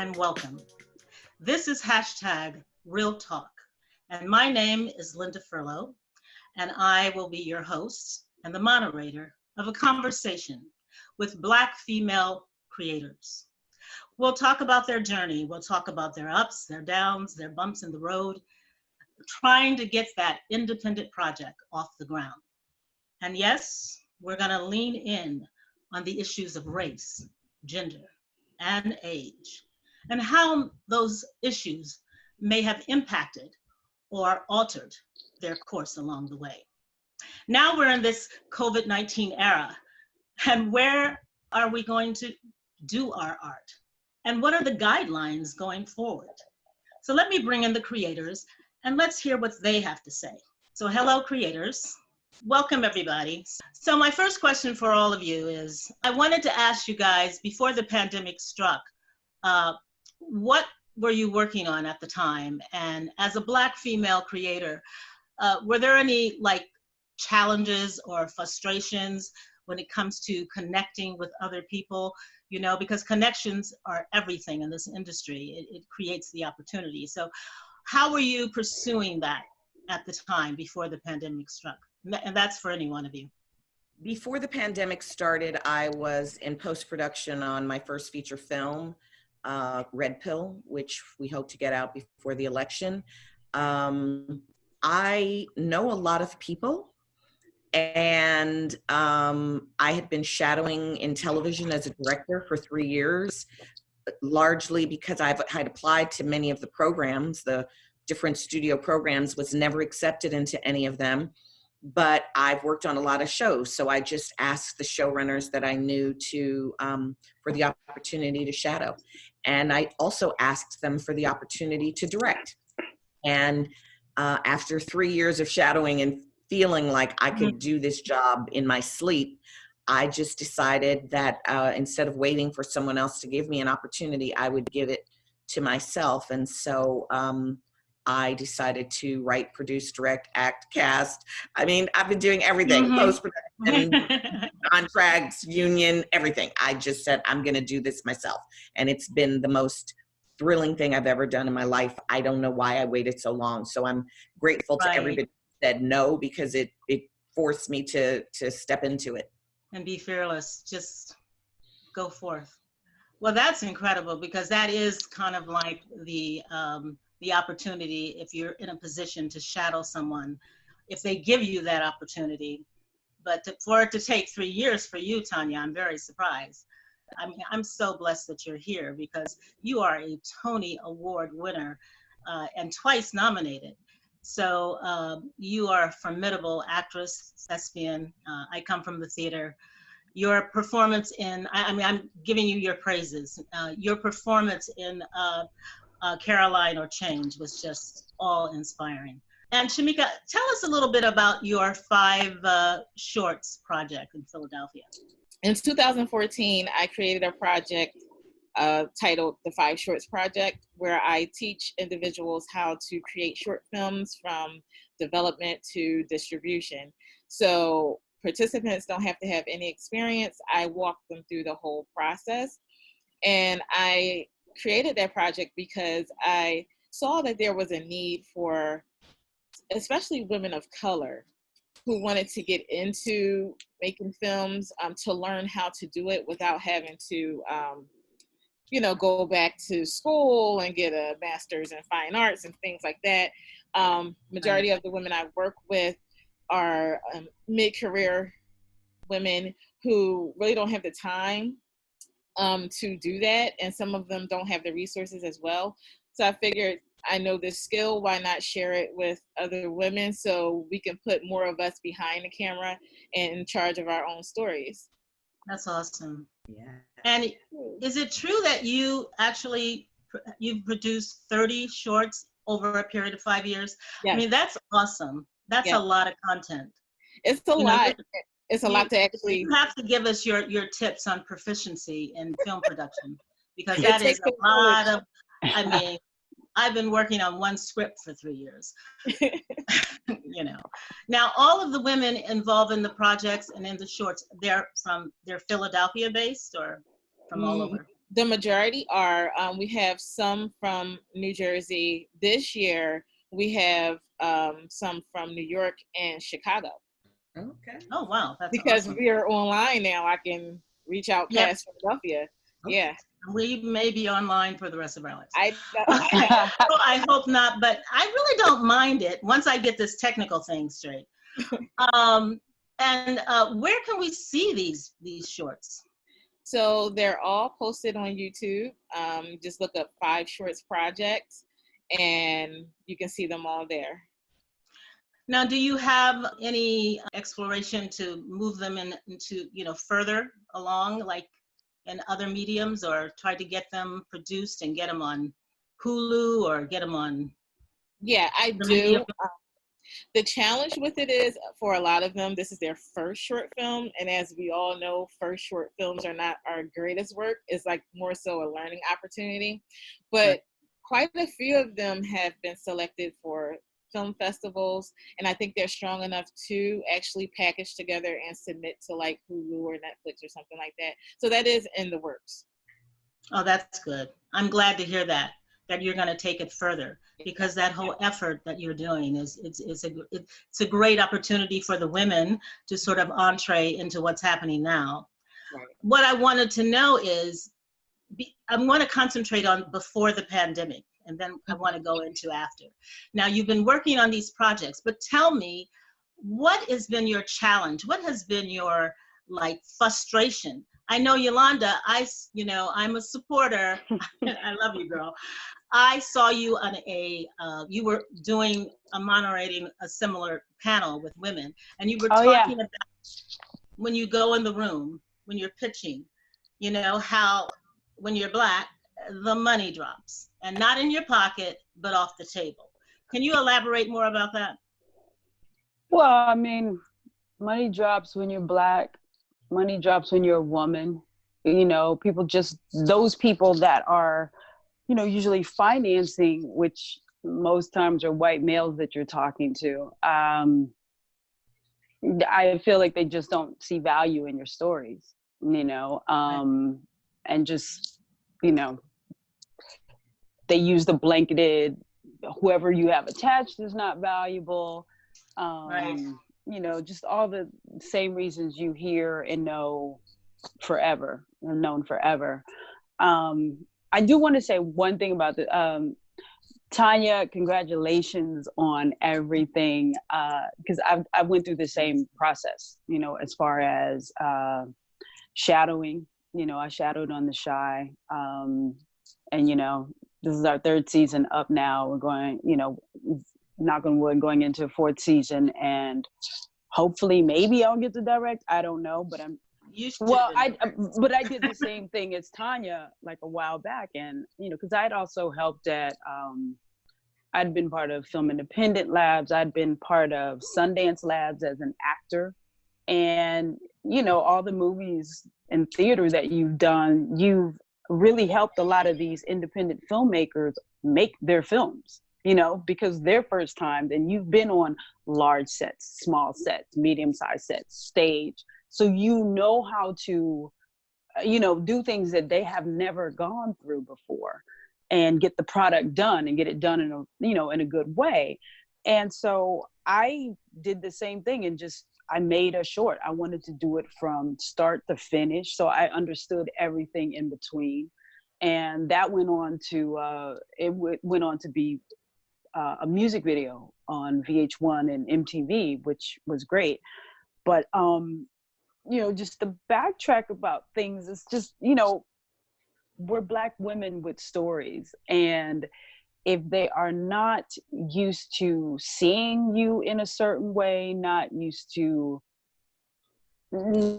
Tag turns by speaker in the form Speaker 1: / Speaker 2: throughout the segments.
Speaker 1: and welcome. This is hashtag Real Talk, and my name is Lynda Furlow, and I will be your host and the moderator of a conversation with Black female creators. We'll talk about their journey, we'll talk about their ups, their downs, their bumps in the road, trying to get that independent project off the ground. And yes, we're gonna lean in on the issues of race, gender, and age, and how those issues may have impacted or altered their course along the way. Now we're in this COVID-19 era, and where are we going to do our art? And what are the guidelines going forward? So let me bring in the creators and let's hear what they have to say. So hello, creators. Welcome, everybody. So my first question for all of you is, I wanted to ask you guys, before the pandemic struck, what were you working on at the time? And as a Black female creator, were there any challenges or frustrations when it comes to connecting with other people? You know, because connections are everything in this industry. It creates the opportunity. So how were you pursuing that at the time before the pandemic struck? And that's for any one of you.
Speaker 2: Before the pandemic started, I was in post-production on my first feature film, Red Pill, which we hope to get out before the election. I know a lot of people, and I had been shadowing in television as a director for 3 years, largely because I had applied to many of the programs, the different studio programs, was never accepted into any of them. But I've worked on a lot of shows, so I just asked the showrunners that I knew to for the opportunity to shadow, and I also asked them for the opportunity to direct. And after 3 years of shadowing and feeling like I could do this job in my sleep, I just decided that instead of waiting for someone else to give me an opportunity, I would give it to myself. And so I decided to write, produce, direct, act, cast. I mean, I've been doing everything, post-production, contracts, union, everything. I just said, I'm going to do this myself. And it's been the most thrilling thing I've ever done in my life. I don't know why I waited so long. So I'm grateful to everybody who said no, because it forced me to step into it.
Speaker 1: And be fearless, just go forth. Well, that's incredible, because that is kind of like the opportunity, if you're in a position to shadow someone, if they give you that opportunity. But for it to take 3 years for you, Tonya, I'm very surprised. I mean, I'm so blessed that you're here, because you are a Tony Award winner and twice nominated. So you are a formidable actress, thespian. I come from the theater. Your performance in, I'm giving you your praises. Your performance in Caroline or Change was just all inspiring. And Shameka, tell us a little bit about your 5 shorts project in Philadelphia.
Speaker 3: In 2014, I created a project titled the 5 Shorts Project, where I teach individuals how to create short films from development to distribution. So participants don't have to have any experience. I walk them through the whole process. And I created that project because I saw that there was a need for, especially women of color, who wanted to get into making films, to learn how to do it without having to, go back to school and get a master's in fine arts and things like that. Majority of the women I work with are mid-career women who really don't have the time to do that, and some of them don't have the resources as well. So I figured, I know this skill, why not share it with other women so we can put more of us behind the camera and in charge of our own stories.
Speaker 1: That's awesome.
Speaker 2: Yeah.
Speaker 1: And is it true that you've produced 30 shorts over a period of 5 years? Yes. I mean, that's awesome. That's a lot of content.
Speaker 3: It's a lot. It's a lot to actually.
Speaker 1: You have to give us your tips on proficiency in film production, because that is a lot of, I mean, I've been working on one script for 3 years. Now all of the women involved in the projects and in the shorts, they're Philadelphia based or from all over?
Speaker 3: The majority are. We have some from New Jersey. This year, we have some from New York and Chicago.
Speaker 2: Okay.
Speaker 1: Oh, wow. That's
Speaker 3: Because
Speaker 1: awesome.
Speaker 3: we are online now, I can reach out past Philadelphia.
Speaker 2: Okay.
Speaker 3: Yeah.
Speaker 1: We may be online for the rest of our lives.
Speaker 3: I
Speaker 1: I hope not, but I really don't mind it once I get this technical thing straight. And where can we see these shorts?
Speaker 3: So they're all posted on YouTube. Just look up 5 Shorts Project, and you can see them all there.
Speaker 1: Now, do you have any exploration to move them into, further along, like in other mediums, or try to get them produced and get them on Hulu or get them on?
Speaker 3: Yeah, I do. The challenge with it is, for a lot of them, this is their first short film. And as we all know, first short films are not our greatest work. It's like more so a learning opportunity. But quite a few of them have been selected for film festivals. And I think they're strong enough to actually package together and submit to like Hulu or Netflix or something like that. So that is in the works.
Speaker 1: Oh, that's good. I'm glad to hear that you're going to take it further, because that whole effort that you're doing it's a great opportunity for the women to sort of entree into what's happening now.
Speaker 3: Right.
Speaker 1: What I wanted to know is, I want to concentrate on before the pandemic, and then I want to go into after. Now, you've been working on these projects, but tell me, what has been your challenge? What has been your frustration? I know, Yolanda, I'm a supporter. I love you, girl. I saw you on you were moderating a similar panel with women, and you were talking about when you go in the room, when you're pitching, how when you're Black, the money drops, and not in your pocket, but off the table. Can you elaborate more about that?
Speaker 4: Well, I mean, money drops when you're Black, money drops when you're a woman. Those people that are, usually financing, which most times are white males that you're talking to. I feel like they just don't see value in your stories, and just, they use the blanketed, whoever you have attached is not valuable. Just all the same reasons you hear and know forever, or known forever. I do want to say one thing about the Tonya, congratulations on everything, because I went through the same process, as far as shadowing. I shadowed on The Chi, and this is our 3rd season up now. We're going, knock on wood, going into 4th season, and hopefully maybe I'll get to direct. I don't know, but I did the same thing as Tonya like a while back, and because I'd also helped at I'd been part of Film Independent Labs, I'd been part of Sundance Labs as an actor, and all the movies and theater that you've done, you've really helped a lot of these independent filmmakers make their films, because their first time, and you've been on large sets, small sets, medium-sized sets, stage. So how to, do things that they have never gone through before, and get the product done and get it done in a, in a good way. And so I did the same thing, and I made a short. I wanted to do it from start to finish, so I understood everything in between. And that went on to, went on to be a music video on VH1 and MTV, which was great. But, just to backtrack about things, it's just, we're Black women with stories. And if they are not used to seeing you in a certain way, not used to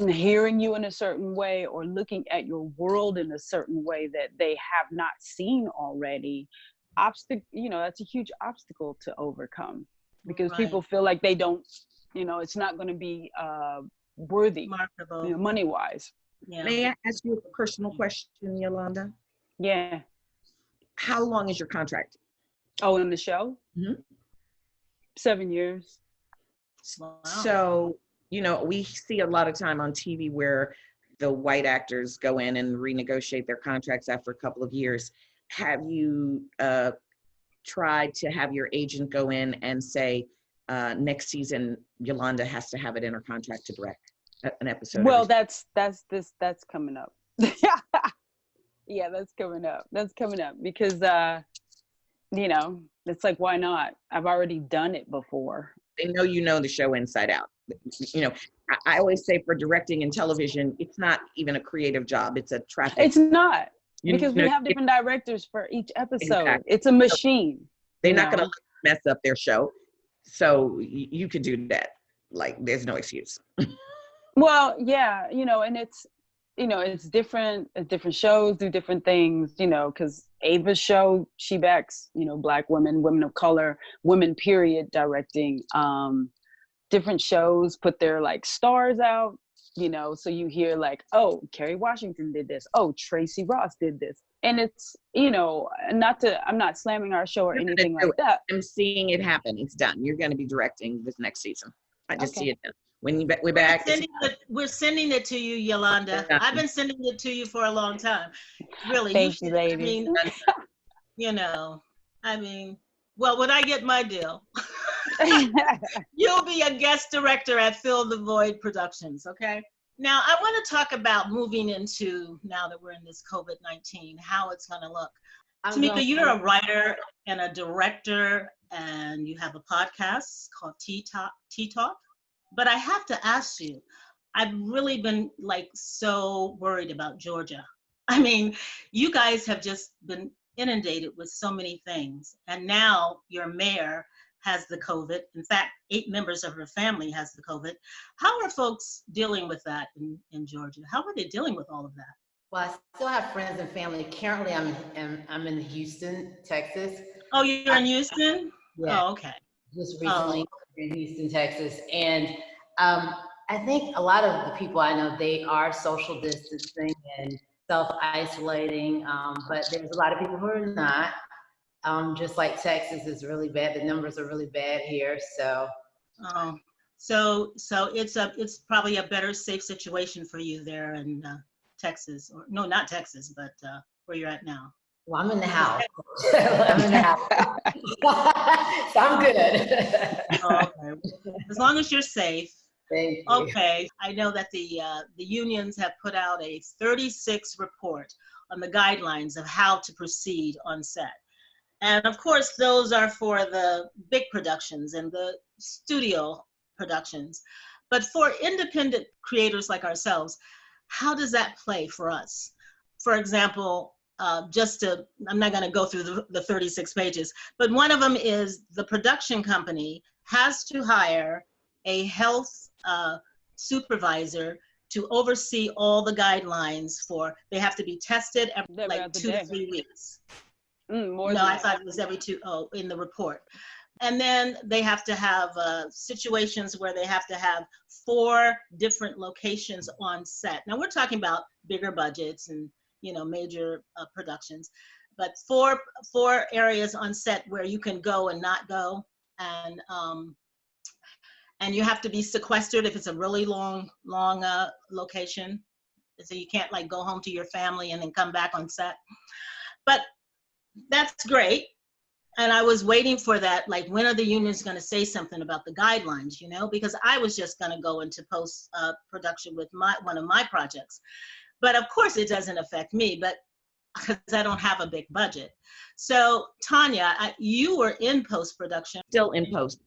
Speaker 4: hearing you in a certain way, or looking at your world in a certain way that they have not seen already, that's a huge obstacle to overcome, because people feel like they don't, it's not going to be worthy, money-wise.
Speaker 2: Yeah. May I ask you a personal question, Yolanda?
Speaker 4: Yeah.
Speaker 2: How long is your contract?
Speaker 4: Oh, in the show?
Speaker 2: Mm-hmm.
Speaker 4: 7 years.
Speaker 2: Wow. So, we see a lot of time on TV where the white actors go in and renegotiate their contracts after a couple of years. Have you tried to have your agent go in and say, next season, Yolanda has to have it in her contract to direct an episode?
Speaker 4: Well, that's coming up. Yeah, that's coming up. That's coming up because, you know, it's like, why not? I've already done it before.
Speaker 2: They know you know the show inside out. You know, I always say for directing in television, it's not even a creative job. It's a traffic.
Speaker 4: It's not. Because
Speaker 2: we
Speaker 4: have different directors for each episode.
Speaker 2: Exactly.
Speaker 4: It's a machine.
Speaker 2: They're not going to mess up their show. So you could do that. Like, there's no excuse.
Speaker 4: Well, yeah, you know, and it's, you know, it's different shows do different things, you know, because Ava's show, she backs, you know, Black women, women of color, women period directing. Different shows put their like stars out, you know, so you hear like, oh, Kerry Washington did this. Oh, Tracy Ross did this. And it's, you know, I'm not slamming our show or anything like that.
Speaker 2: I'm seeing it happen. It's done. You're going to be directing this next season. I just see it done. When we're back.
Speaker 1: We're sending it to you, Yolanda. I've been sending it to you for a long time. Really.
Speaker 4: Thank you, lady.
Speaker 1: I mean, you know, well, when I get my deal, you'll be a guest director at Fill the Void Productions, okay? Now, I want to talk about moving into, now that we're in this COVID-19, how it's going to look. Tomeka, you're a writer and a director, and you have a podcast called Tea Talk. But I have to ask you, I've really been like so worried about Georgia. I mean, you guys have just been inundated with so many things. And now your mayor has the COVID. In fact, 8 members of her family has the COVID. How are folks dealing with that in Georgia? How are they dealing with all of that?
Speaker 5: Well, I still have friends and family. Currently, I'm in Houston, Texas.
Speaker 1: Oh, you're in Houston?
Speaker 5: Yeah.
Speaker 1: Oh, okay.
Speaker 5: Just recently in Houston, Texas. And I think a lot of the people I know, they are social distancing and self-isolating, but there's a lot of people who are not. Just like Texas is really bad. The numbers are really bad here, so.
Speaker 1: So it's probably a better, safe situation for you there in Texas, or no, not Texas, but where you're at now.
Speaker 5: Well, I'm in the house. I'm in the house. So I'm good.
Speaker 1: Okay. As long as you're safe.
Speaker 5: Thank you.
Speaker 1: Okay. I know that the unions have put out a 36 report on the guidelines of how to proceed on set. And of course, those are for the big productions and the studio productions. But for independent creators like ourselves, how does that play for us? For example, I'm not going to go through the 36 pages, but one of them is the production company has to hire a health supervisor to oversee all the guidelines they have to be tested every like 2 to 3 weeks. I thought it was every 2, in the report. And then they have to have situations where they have to have 4 different locations on set. Now we're talking about bigger budgets and, you know, major productions, but 4 areas on set where you can go and not go. And you have to be sequestered if it's a really long location. So you can't like go home to your family and then come back on set. But that's great. And I was waiting for that, like, when are the unions going to say something about the guidelines, you know, because I was just going to go into post production with one of my projects. But of course it doesn't affect me, but because I don't have a big budget. So Tonya, you were in post production.
Speaker 2: Still in post.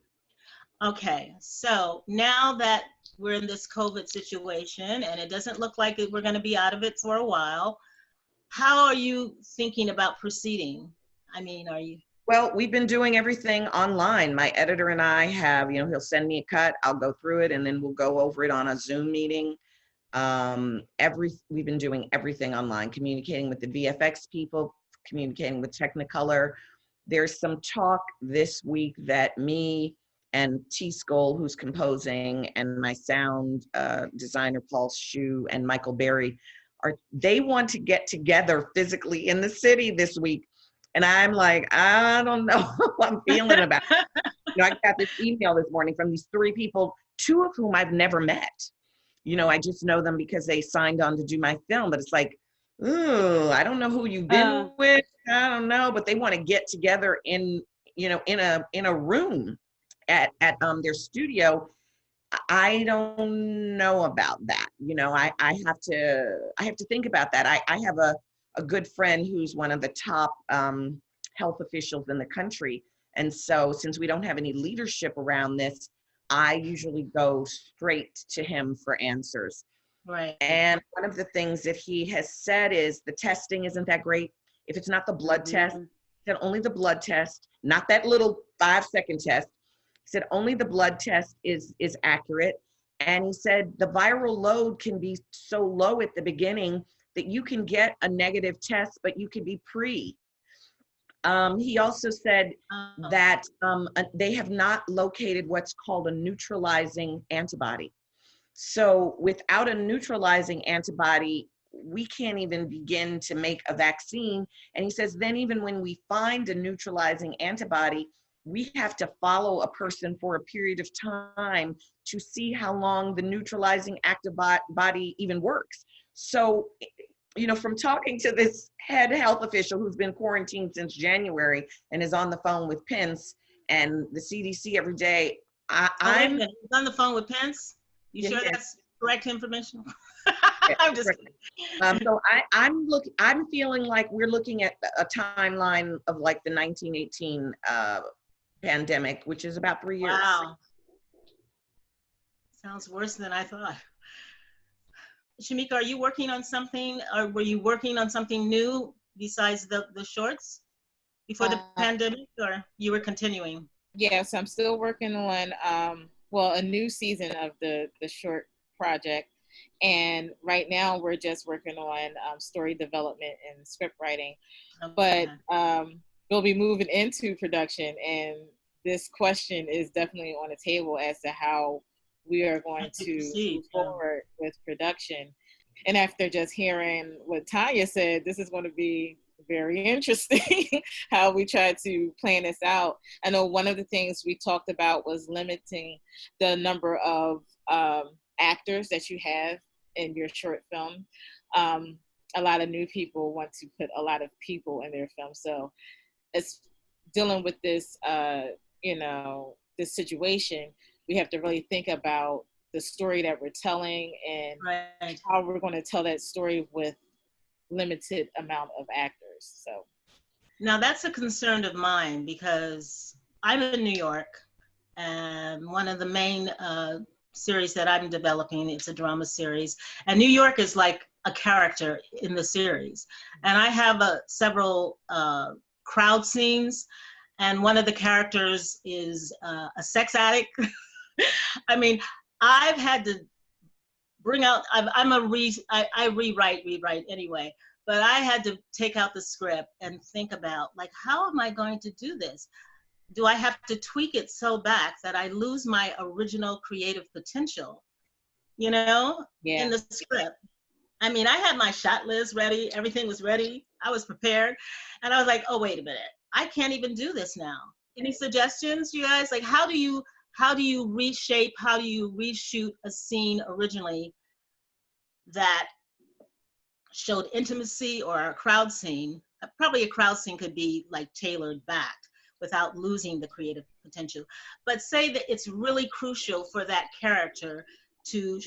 Speaker 1: Okay, so now that we're in this COVID situation and it doesn't look like we're going to be out of it for a while, how are you thinking about proceeding? I mean, are you?
Speaker 2: Well, we've been doing everything online. My editor and I have, you know, he'll send me a cut, I'll go through it, and then we'll go over it on a Zoom meeting. We've been doing everything online, communicating with the VFX people, communicating with Technicolor. There's some talk this week that me and T. Skoll, who's composing, and my sound designer, Paul Shue, and Michael Berry, they want to get together physically in the city this week. And I'm like, I don't know how I'm feeling about it. You know, I got this email this morning from these 3 people, 2 of whom I've never met. I just know them because they signed on to do my film, but it's like, ooh, I don't know who you've been with. I don't know, but they want to get together in a room at their studio. I don't know about that. I have to think about that. I have a good friend who's one of the top health officials in the country. And so since we don't have any leadership around this, I usually go straight to him for answers.
Speaker 1: Right.
Speaker 2: And one of the things that he has said is the testing isn't that great. If it's not the blood test, then only the blood test, not that little 5-second test. He said only the blood test is accurate. And he said the viral load can be so low at the beginning that you can get a negative test, but you can be pre. He also said that they have not located what's called a neutralizing antibody. So without a neutralizing antibody, we can't even begin to make a vaccine. And he says, then even when we find a neutralizing antibody, we have to follow a person for a period of time to see how long the neutralizing antibody even works. So, from talking to this head health official who's been quarantined since January and is on the phone with Pence and the CDC every day, I'm
Speaker 1: on the phone with Pence. You sure that's correct information? I'm just kidding.
Speaker 2: So I'm feeling like we're looking at a timeline of like the 1918 pandemic, which is about 3 years.
Speaker 1: Wow. Sounds worse than I thought. Shameka, are you working on something, or were you working on something new besides the shorts before the pandemic, or you were continuing?
Speaker 3: Yes, I'm still working on a new season of the short project, and right now we're just working on story development and script writing. Okay. But we'll be moving into production, and this question is definitely on the table as to how we are going to move forward with production. And after just hearing what Tonya said, this is going to be very interesting how we try to plan this out. I know one of the things we talked about was limiting the number of actors that you have in your short film. A lot of new people want to put a lot of people in their film. So it's dealing with this, this situation. We have to really think about the story that we're telling and how we're going to tell that story with limited amount of actors. So
Speaker 1: now that's a concern of mine because I'm in New York, and one of the main series that I'm developing, it's a drama series, and New York is like a character in the series. And I have several crowd scenes, and one of the characters is a sex addict. I mean, I've had to bring out, I rewrite anyway, but I had to take out the script and think about, like, how am I going to do this? Do I have to tweak it so back that I lose my original creative potential, in the script? I mean, I had my shot list ready, everything was ready, I was prepared, and I was like, oh, wait a minute, I can't even do this now. Any suggestions, you guys? Like, how do you reshape, how do you reshoot a scene originally that showed intimacy, or a crowd scene? Probably a crowd scene could be like tailored back without losing the creative potential. But say that it's really crucial for that character to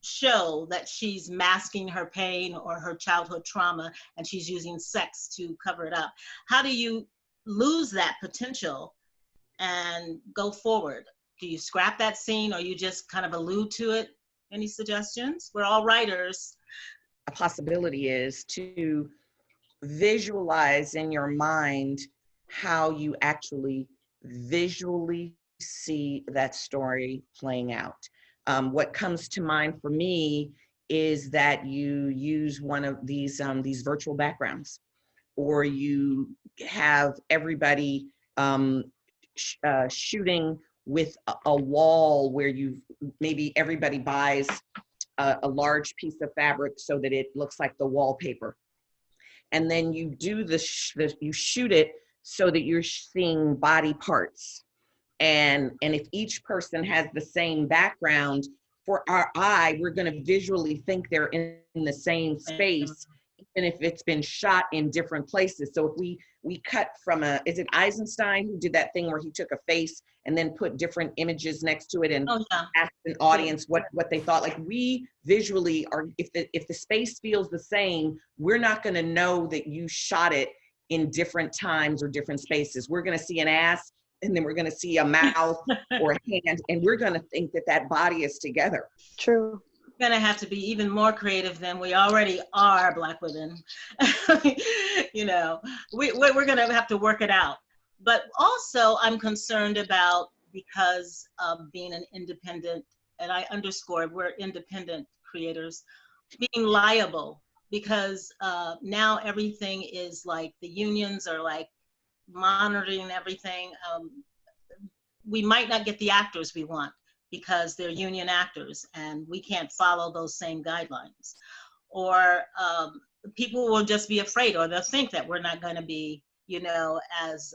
Speaker 1: show that she's masking her pain or her childhood trauma, and she's using sex to cover it up. How do you lose that potential and go forward? Do you scrap that scene, or you just kind of allude to it? Any suggestions? We're all writers.
Speaker 2: A possibility is to visualize in your mind how you actually visually see that story playing out. What comes to mind for me is that you use one of these virtual backgrounds, or you have everybody shooting with a wall where maybe everybody buys a large piece of fabric so that it looks like the wallpaper. And then you do you shoot it so that you're seeing body parts. And if each person has the same background, for our eye, we're going to visually think they're in the same space, even if it's been shot in different places. So if we cut from is it Eisenstein who did that thing where he took a face and then put different images next to it and asked an audience what they thought? Like, we visually are, if the space feels the same, we're not going to know that you shot it in different times or different spaces. We're going to see an ass, and then we're going to see a mouth or a hand, and we're going to think that body is together.
Speaker 4: True.
Speaker 1: We're going to have to be even more creative than we already are, Black women. You know, we're going to have to work it out. But also, I'm concerned about, because of being an independent, and I underscore, we're independent creators, being liable, because now everything is like, the unions are like monitoring everything. We might not get the actors we want because they're union actors and we can't follow those same guidelines. Or people will just be afraid, or they'll think that we're not going to be, you know, as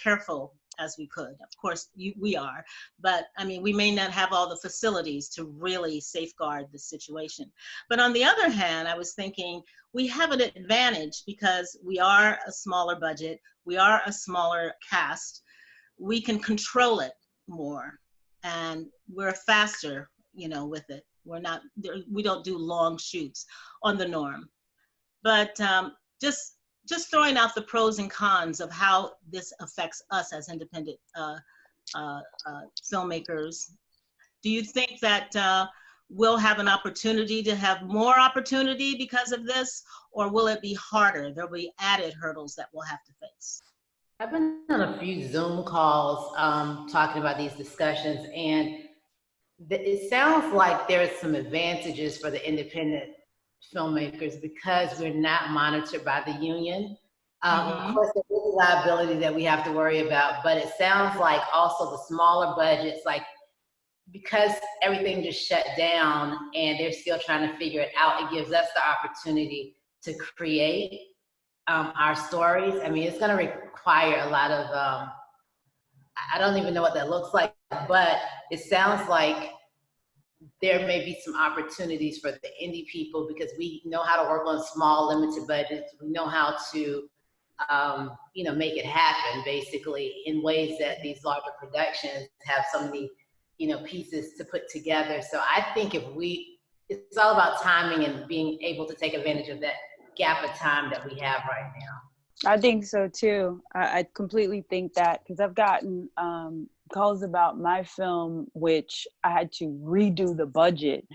Speaker 1: careful as we could. Of course, we are, but I mean, we may not have all the facilities to really safeguard the situation. But on the other hand, I was thinking we have an advantage because we are a smaller budget, we are a smaller cast, we can control it more, and we're faster, you know, with it. We don't do long shoots on the norm. But just throwing out the pros and cons of how this affects us as independent filmmakers. Do you think that we'll have an opportunity to have more opportunity because of this, or will it be harder? There'll be added hurdles that we'll have to face.
Speaker 5: I've been on a few Zoom calls talking about these discussions, and it sounds like there's some advantages for the independent filmmakers because we're not monitored by the union. Of course, there is a liability that we have to worry about, but it sounds like also the smaller budgets, like, because everything just shut down and they're still trying to figure it out, it gives us the opportunity to create our stories. I mean, it's going to require a lot of, I don't even know what that looks like, but it sounds like there may be some opportunities for the indie people because we know how to work on small, limited budgets. We know how to, you know, make it happen basically in ways that these larger productions have so many, you know, pieces to put together. So I think it's all about timing and being able to take advantage of that gap of time that we have right now.
Speaker 4: I think so too. I completely think that, because I've gotten calls about my film, which I had to redo the budget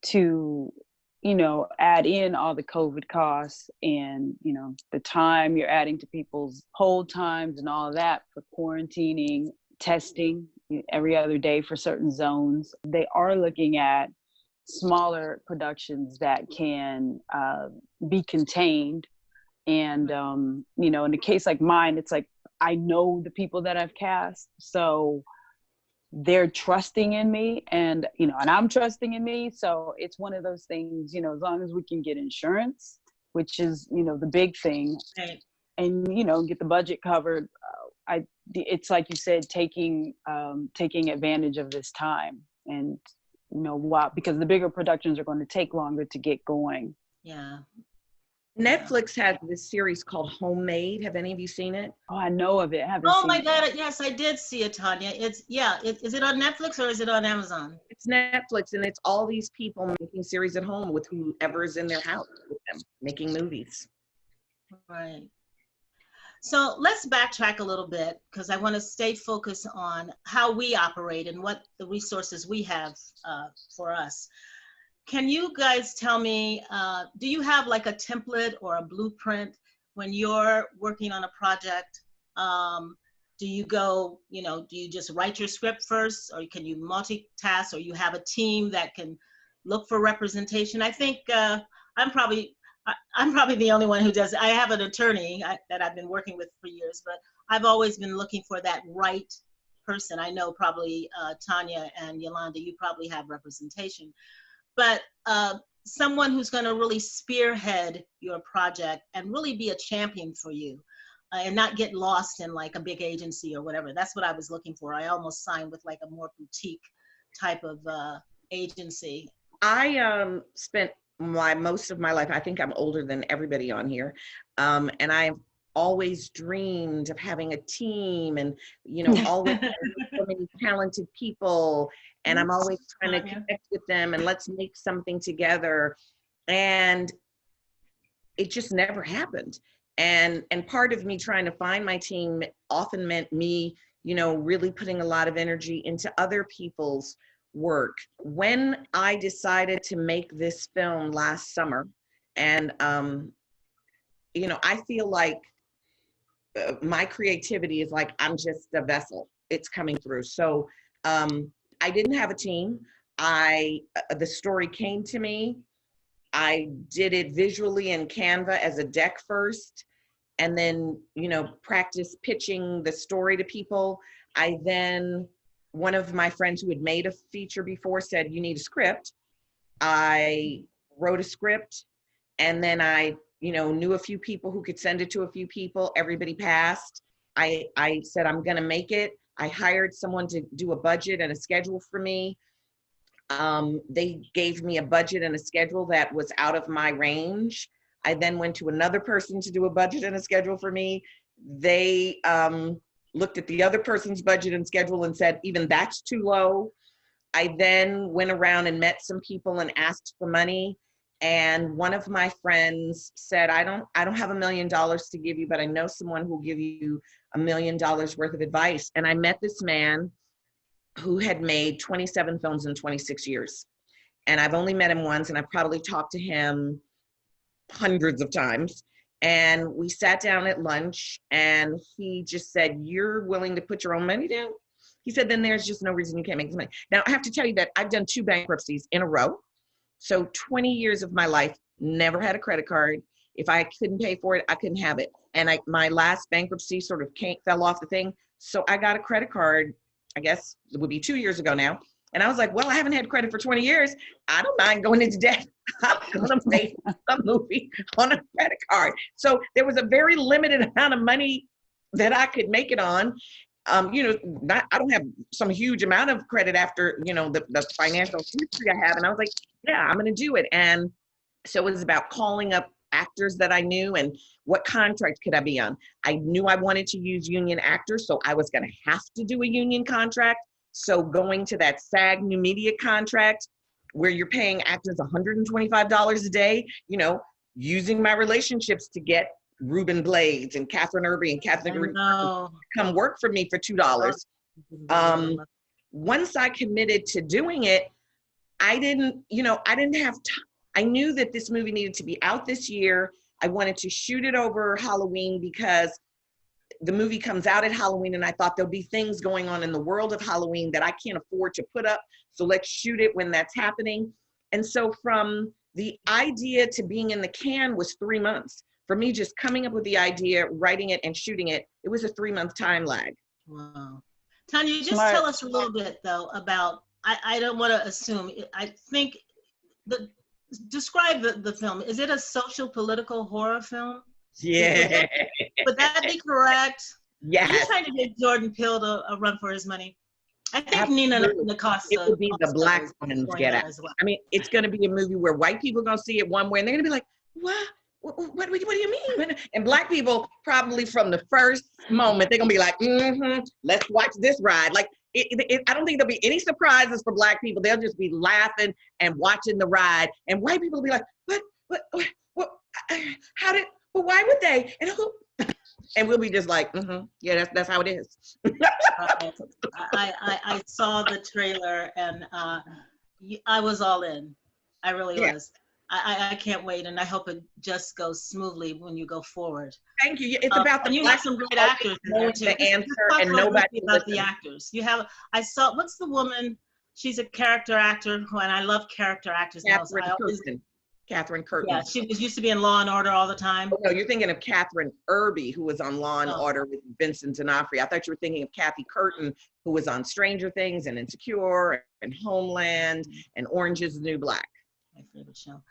Speaker 4: to, you know, add in all the COVID costs and, you know, the time you're adding to people's hold times and all of that for quarantining, testing every other day for certain zones. They are looking at smaller productions that can be contained. And, you know, in a case like mine, it's like, I know the people that I've cast, so they're trusting in me, and, you know, and I'm trusting in me. So it's one of those things, you know, as long as we can get insurance, which is, you know, the big thing,
Speaker 1: Right.
Speaker 4: and, you know, get the budget covered. It's like you said, taking advantage of this time, and, you know, because the bigger productions are going to take longer to get going.
Speaker 1: Yeah.
Speaker 2: Netflix has this series called Homemade. Have any of you seen it?
Speaker 4: Oh, I know of it. I haven't
Speaker 1: Oh
Speaker 4: seen
Speaker 1: my
Speaker 4: it.
Speaker 1: God, yes, I did see it, Tonya. Is it on Netflix or is it on Amazon?
Speaker 2: It's Netflix, and it's all these people making series at home with whoever is in their house with them, making movies.
Speaker 1: Right. So let's backtrack a little bit, because I want to stay focused on how we operate and what the resources we have for us. Can you guys tell me, do you have like a template or a blueprint when you're working on a project? Do you go, you know, do you just write your script first, or can you multitask, or you have a team that can look for representation? I think I'm probably the only one who does it. I have an attorney that I've been working with for years, but I've always been looking for that right person. I know probably Tonya and Yolanda, you probably have representation. But someone who's going to really spearhead your project and really be a champion for you and not get lost in like a big agency or whatever. That's what I was looking for. I almost signed with like a more boutique type of agency?
Speaker 2: I spent most of my life, I think I'm older than everybody on here, and I've always dreamed of having a team and, always so many talented people, and I'm always trying to connect with them and let's make something together. And it just never happened. And part of me trying to find my team often meant me, really putting a lot of energy into other people's work. When I decided to make this film last summer, and I feel like my creativity is like I'm just a vessel. It's coming through. So I didn't have a team. The story came to me. I did it visually in Canva as a deck first, and then, practice pitching the story to people. One of my friends who had made a feature before said, you need a script. I wrote a script, and then I, knew a few people who could send it to a few people. Everybody passed. I said, I'm gonna make it. I hired someone to do a budget and a schedule for me. They gave me a budget and a schedule that was out of my range. I then went to another person to do a budget and a schedule for me. They looked at the other person's budget and schedule and said, even that's too low. I then went around and met some people and asked for money. And one of my friends said, I don't have $1 million to give you, but I know someone who will give you $1 million worth of advice. And I met this man who had made 27 films in 26 years. And I've only met him once, and I've probably talked to him hundreds of times. And we sat down at lunch, and he just said, you're willing to put your own money down? He said, then there's just no reason you can't make this money. Now, I have to tell you that I've done 2 bankruptcies in a row. So 20 years of my life, never had a credit card. If I couldn't pay for it, I couldn't have it. And my last bankruptcy sort of fell off the thing. So I got a credit card, I guess it would be 2 years ago now. And I was like, well, I haven't had credit for 20 years. I don't mind going into debt. I'm going to make a movie on a credit card. So there was a very limited amount of money that I could make it on. I don't have some huge amount of credit after, the financial history I have. And I was like, yeah, I'm going to do it. And so it was about calling up actors that I knew and what contract could I be on. I knew I wanted to use union actors, so I was going to have to do a union contract. So going to that SAG New Media contract where you're paying actors $125 a day, using my relationships to get Ruben Blades and Catherine Irby and Catherine come work for me for $2. Once I committed to doing it, I didn't have time. I knew that this movie needed to be out this year. I wanted to shoot it over Halloween because the movie comes out at Halloween, and I thought there'll be things going on in the world of Halloween that I can't afford to put up. So let's shoot it when that's happening. And so from the idea to being in the can was 3 months. For me, just coming up with the idea, writing it, and shooting it, it was a 3-month time lag.
Speaker 1: Wow. Tonya, just tell us a little bit, though, about, I don't want to assume, I think, describe the film. Is it a social political horror film?
Speaker 2: Yeah.
Speaker 1: Would that be correct?
Speaker 2: Yes.
Speaker 1: Are you trying to get Jordan Peele a run for his money? I think
Speaker 2: Absolutely.
Speaker 1: Nina Nacosta.
Speaker 2: It would be the Black woman's Get Out. Well. I mean, it's going to be a movie where white people are going to see it one way, and they're going to be like, what do you mean? And Black people, probably from the first moment, they're going to be like, let's watch this ride. Like, I don't think there'll be any surprises for Black people. They'll just be laughing and watching the ride. And white people will be like, what, how did, well, why would they? And who? And we'll be just like, yeah, that's how it is.
Speaker 1: I saw the trailer, and I was all in. I really was. I can't wait, and I hope it just goes smoothly when you go forward.
Speaker 2: Thank you. It's about the
Speaker 1: you have some great actors in there too.
Speaker 2: The answer, and nobody
Speaker 1: about the actors. You have. I saw. What's the woman? She's a character actor, and I love character actors.
Speaker 2: Catherine Curtin.
Speaker 1: Yeah, she used to be in Law and Order all the time.
Speaker 2: Oh, no, you're thinking of Catherine Irby, who was on Law and Order with Vincent D'Onofrio. I thought you were thinking of Kathy Curtin, who was on Stranger Things and Insecure and Homeland and Orange is the New Black.
Speaker 1: My favorite show.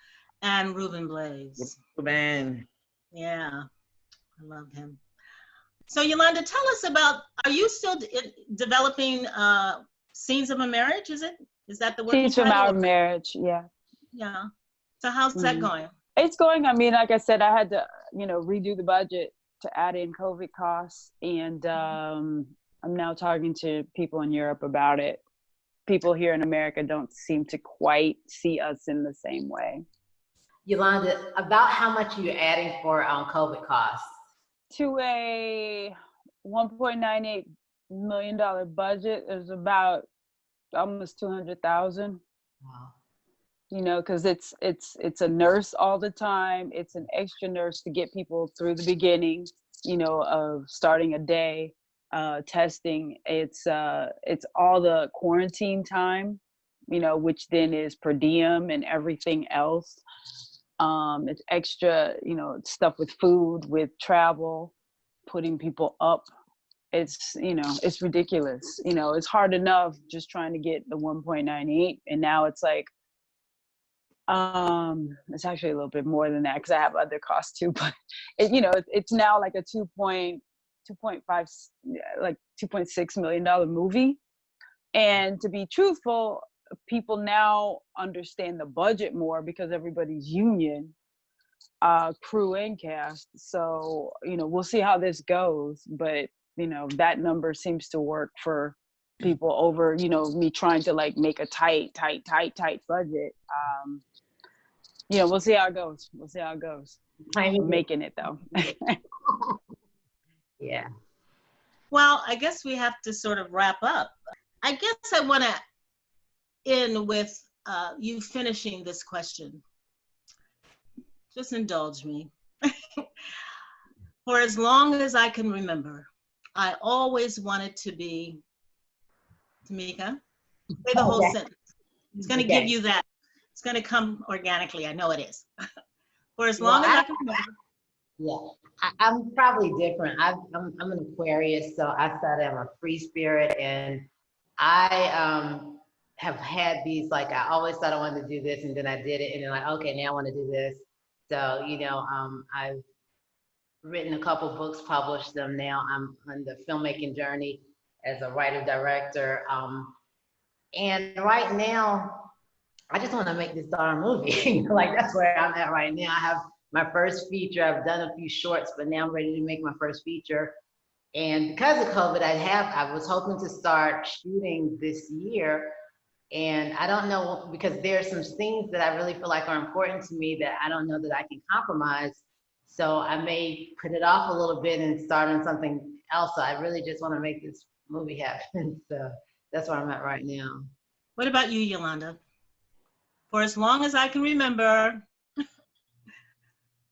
Speaker 1: And Ruben Blades.
Speaker 2: Ruben.
Speaker 1: Yeah, I love him. So Yolanda, tell us about, are you still developing Scenes of a Marriage, is it? Is that the working
Speaker 4: She's from
Speaker 1: title?
Speaker 4: Our Marriage, yeah.
Speaker 1: Yeah. So how's that
Speaker 4: Mhm.
Speaker 1: going?
Speaker 4: It's going, I mean, like I said, I had to, redo the budget to add in COVID costs. And I'm now talking to people in Europe about it. People here in America don't seem to quite see us in the same way.
Speaker 5: Yolanda, about how much you're adding for COVID costs?
Speaker 4: To a $1.98 million budget is about almost 200,000.
Speaker 5: Wow.
Speaker 4: Because it's a nurse all the time. It's an extra nurse to get people through the beginning, of starting a day, testing. It's all the quarantine time, which then is per diem and everything else. It's extra, stuff with food, with travel, putting people up. It's ridiculous. It's hard enough just trying to get the 1.98, and now it's like, it's actually a little bit more than that because I have other costs too, but it's now like a 2.5, like $2.6 million movie. And to be truthful, people now understand the budget more because everybody's union, crew and cast. So, we'll see how this goes, but that number seems to work for people over, me trying to like make a tight budget. We'll see how it goes. We're making it though.
Speaker 5: Yeah.
Speaker 1: Well, I guess we have to sort of wrap up. I guess I want to end with you finishing this question. Just indulge me. For as long as I can remember, I always wanted to be Tomeka. Say the whole sentence. It's going to give you that. It's going to come organically. I know it is. For as long as I can remember.
Speaker 5: Yeah, I'm probably different. I'm an Aquarius, so I said I'm a free spirit, and I have had these, like, I always thought I wanted to do this, and then I did it, and then like, okay, now I want to do this. So I've written a couple books, published them. Now I'm on the filmmaking journey as a writer director, and right now I just want to make this darn movie. Like, that's where I'm at right now. I have my first feature. I've done a few shorts, but now I'm ready to make my first feature. And because of COVID, I was hoping to start shooting this year. And I don't know, because there's some things that I really feel like are important to me that I don't know that I can compromise. So I may put it off a little bit and start on something else. So I really just want to make this movie happen. So that's where I'm at right now.
Speaker 1: What about you, Yolanda? For as long as I can remember,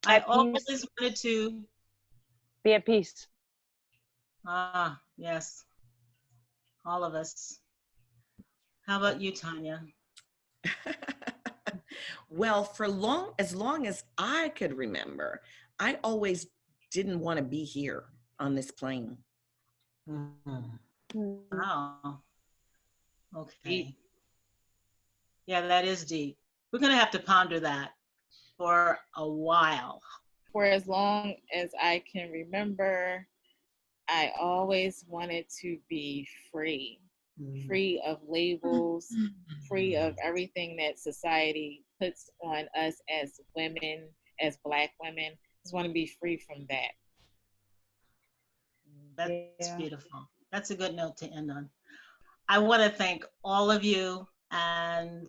Speaker 1: I always wanted to
Speaker 4: be at peace.
Speaker 1: Ah, yes. All of us. How about you, Tonya?
Speaker 2: Well, as long as I could remember, I always didn't want to be here on this plane.
Speaker 1: Wow. Okay. Yeah, that is deep. We're going to have to ponder that for a while.
Speaker 3: For as long as I can remember, I always wanted to be free. Free of labels, free of everything that society puts on us as women, as Black women. Just want to be free from that.
Speaker 1: That's beautiful. That's a good note to end on. I want to thank all of you, and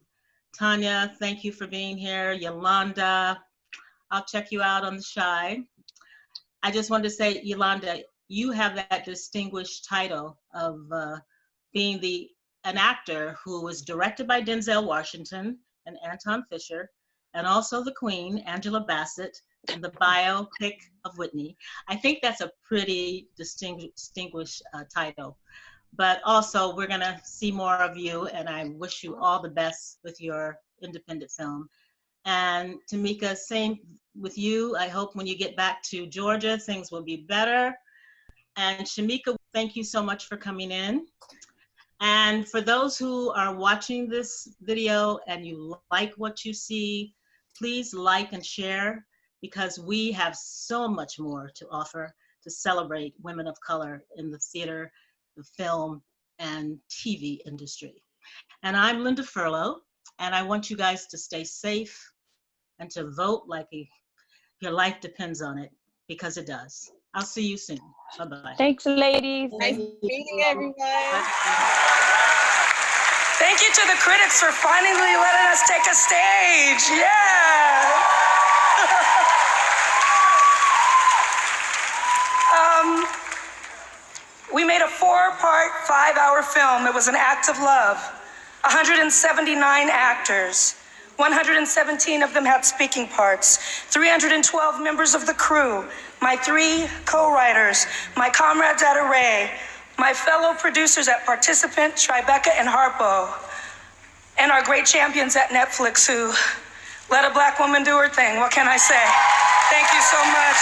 Speaker 1: Tonya, thank you for being here. Yolanda, I'll check you out on the Shy. I just wanted to say, Yolanda, you have that distinguished title of being an actor who was directed by Denzel Washington and Anton Fisher, and also the Queen, Angela Bassett, and the biopic of Whitney. I think that's a pretty distinguished title. But also, we're gonna see more of you, and I wish you all the best with your independent film. And Tomeka, same with you. I hope when you get back to Georgia, things will be better. And Shameka, thank you so much for coming in. And for those who are watching this video and you like what you see, please like and share, because we have so much more to offer to celebrate women of color in the theater, the film, and TV industry. And I'm Lynda Furlow, and I want you guys to stay safe and to vote like your life depends on it, because it does. I'll see you soon. Bye-bye.
Speaker 4: Thanks, ladies.
Speaker 3: Nice meeting everyone.
Speaker 6: Thank you to the critics for finally letting us take a stage. Yeah. We made a 4-part, 5-hour film. It was an act of love. 179 actors. 117 of them had speaking parts. 312 members of the crew. My 3 co-writers, my comrades at Array, my fellow producers at Participant, Tribeca, and Harpo, and our great champions at Netflix who let a Black woman do her thing. What can I say? Thank you so much.